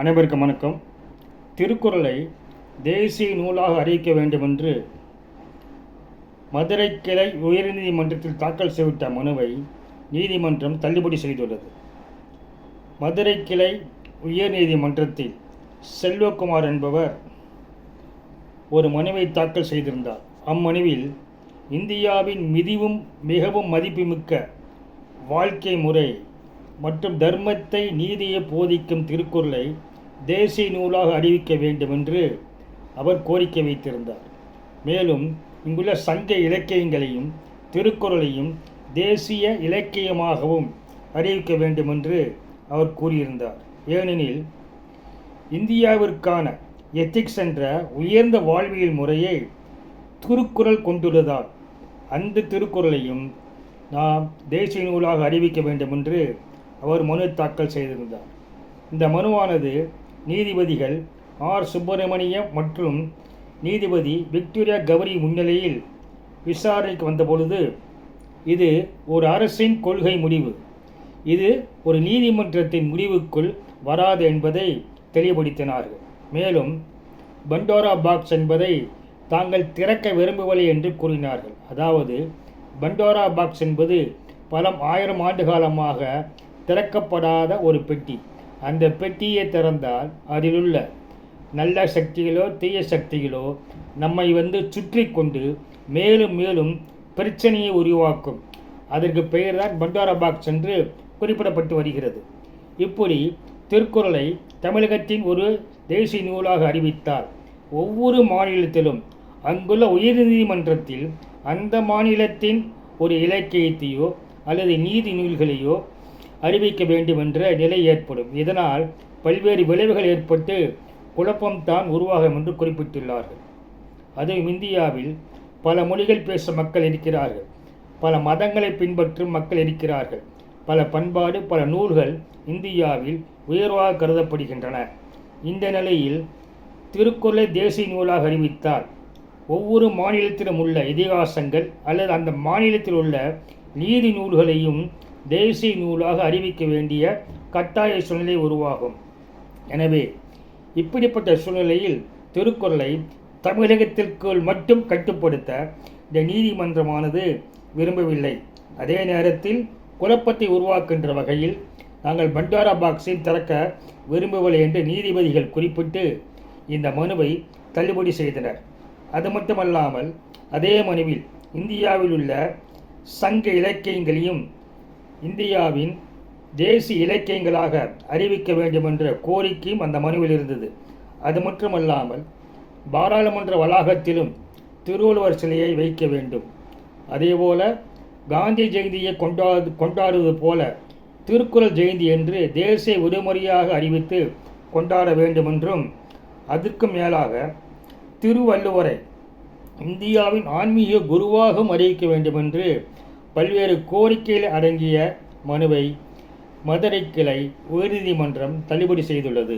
அனைவருக்கும் வணக்கம். திருக்குறளை தேசிய நூலாக அறிவிக்க வேண்டுமென்று மதுரை கிளை உயர்நீதிமன்றத்தில் தாக்கல் செய்துவிட்ட மனுவை நீதிமன்றம் தள்ளுபடி செய்துள்ளது. மதுரை கிளை உயர்நீதிமன்றத்தில் செல்வகுமார் என்பவர் ஒரு மனுவை தாக்கல் செய்திருந்தார். அம்மனுவில் இந்தியாவின் மிகவும் மதிப்புமிக்க வாழ்க்கை முறை மற்றும் தர்மத்தை நீதியை போதிக்கும் திருக்குறளை தேசிய நூலாக அறிவிக்க வேண்டும் என்று அவர் கோரிக்கை வைத்திருந்தார். மேலும் இங்குள்ள சங்க இலக்கியங்களையும் திருக்குறளையும் தேசிய இலக்கியமாகவும் அறிவிக்க வேண்டும் என்று அவர் கூறியிருந்தார். ஏனெனில் இந்தியாவிற்கான எத்திக்ஸ் என்ற உயர்ந்த வாழ்வியல் முறையை திருக்குறள் கொண்டுள்ளதால் அந்த திருக்குறளையும் நாம் தேசிய நூலாக அறிவிக்க வேண்டும் என்று அவர் மனு தாக்கல் செய்திருந்தார். இந்த மனுவானது நீதிபதிகள் ஆர் சுப்பிரமணியம் மற்றும் நீதிபதி விக்டோரியா கௌரி முன்னிலையில் விசாரணைக்கு வந்தபொழுது இது ஒரு அரசின் கொள்கை முடிவு, இது ஒரு நீதிமன்றத்தின் முடிவுக்குள் வராது என்பதை தெளிவுபடுத்தினார்கள். மேலும் பண்டோரா பாக்ஸ் என்பதை தாங்கள் திறக்க விரும்பவில்லை என்று கூறினார்கள். அதாவது பண்டோரா பாக்ஸ் என்பது பல ஆயிரம் ஆண்டு காலமாக திறக்கப்படாத ஒரு பெட்டி. அந்த பெட்டியை திறந்தால் அதிலுள்ள நல்ல சக்திகளோ தீய சக்திகளோ நம்மை சுற்றி கொண்டு மேலும் மேலும் பிரச்சனையை உருவாக்கும். அதற்கு பெயர் தான் பண்டோரா பாக்ஸ் என்று குறிப்பிடப்பட்டு வருகிறது. இப்படி திருக்குறளை தமிழகத்தின் ஒரு தேசிய நூலாக அறிவித்தால் ஒவ்வொரு மாநிலத்திலும் அங்குள்ள உயர்நீதிமன்றத்தில் அந்த மாநிலத்தின் ஒரு இலக்கியத்தையோ அல்லது நீதி நூல்களையோ அறிவிக்க வேண்டும் என்ற நிலை ஏற்படும். இதனால் பல்வேறு விளைவுகள் ஏற்பட்டு குழப்பம்தான் உருவாகும் என்று குறிப்பிட்டுள்ளார்கள். அதுவும் இந்தியாவில் பல மொழிகள் பேசும் மக்கள் இருக்கிறார்கள், பல மதங்களை பின்பற்றும் மக்கள் இருக்கிறார்கள், பல பண்பாடு பல நூல்கள் இந்தியாவில் உயர்வாக கருதப்படுகின்றன. இந்த நிலையில் திருக்குறளை தேசிய நூலாக அறிவித்தால் ஒவ்வொரு மாநிலத்திலும் உள்ள இதிகாசங்கள் அல்லது அந்த மாநிலத்தில் உள்ள நீதி நூல்களையும் தேசிய நூலாக அறிவிக்க வேண்டிய கட்டாய சூழ்நிலை உருவாகும். எனவே இப்படிப்பட்ட சூழ்நிலையில் திருக்குறளை தமிழகத்திற்குள் மட்டும் கட்டுப்படுத்த இந்த நீதிமன்றமானது விரும்பவில்லை. அதே நேரத்தில் குழப்பத்தை உருவாக்குகின்ற வகையில் நாங்கள் பண்டோரா பாக்ஸை திறக்க விரும்பவில்லை என்று நீதிபதிகள் குறிப்பிட்டு இந்த மனுவை தள்ளுபடி செய்தனர். அது மட்டுமல்லாமல் அதே மனுவில் இந்தியாவில் உள்ள சங்க இலக்கியங்களையும் இந்தியாவின் தேசிய இலக்கியங்களாக அறிவிக்க வேண்டும் என்ற கோரிக்கையும் அந்த மனுவில் இருந்தது. அது மட்டுமல்லாமல் பாராளுமன்ற வளாகத்திலும் திருவள்ளுவர் சிலையை வைக்க வேண்டும். அதேபோல காந்தி ஜெயந்தியை கொண்டாடுவது போல திருக்குறள் ஜெயந்தி என்று தேசிய விடுமுறையாக அறிவித்து கொண்டாட வேண்டும் என்றும், அதற்கு மேலாக திருவள்ளுவரை இந்தியாவின் ஆன்மீக குருவாகவும் அறிவிக்க வேண்டும் என்று பல்வேறு கோரிக்கைகள் அடங்கிய மனுவை மதுரை கிளை உயர்நீதிமன்றம் தள்ளுபடி செய்துள்ளது.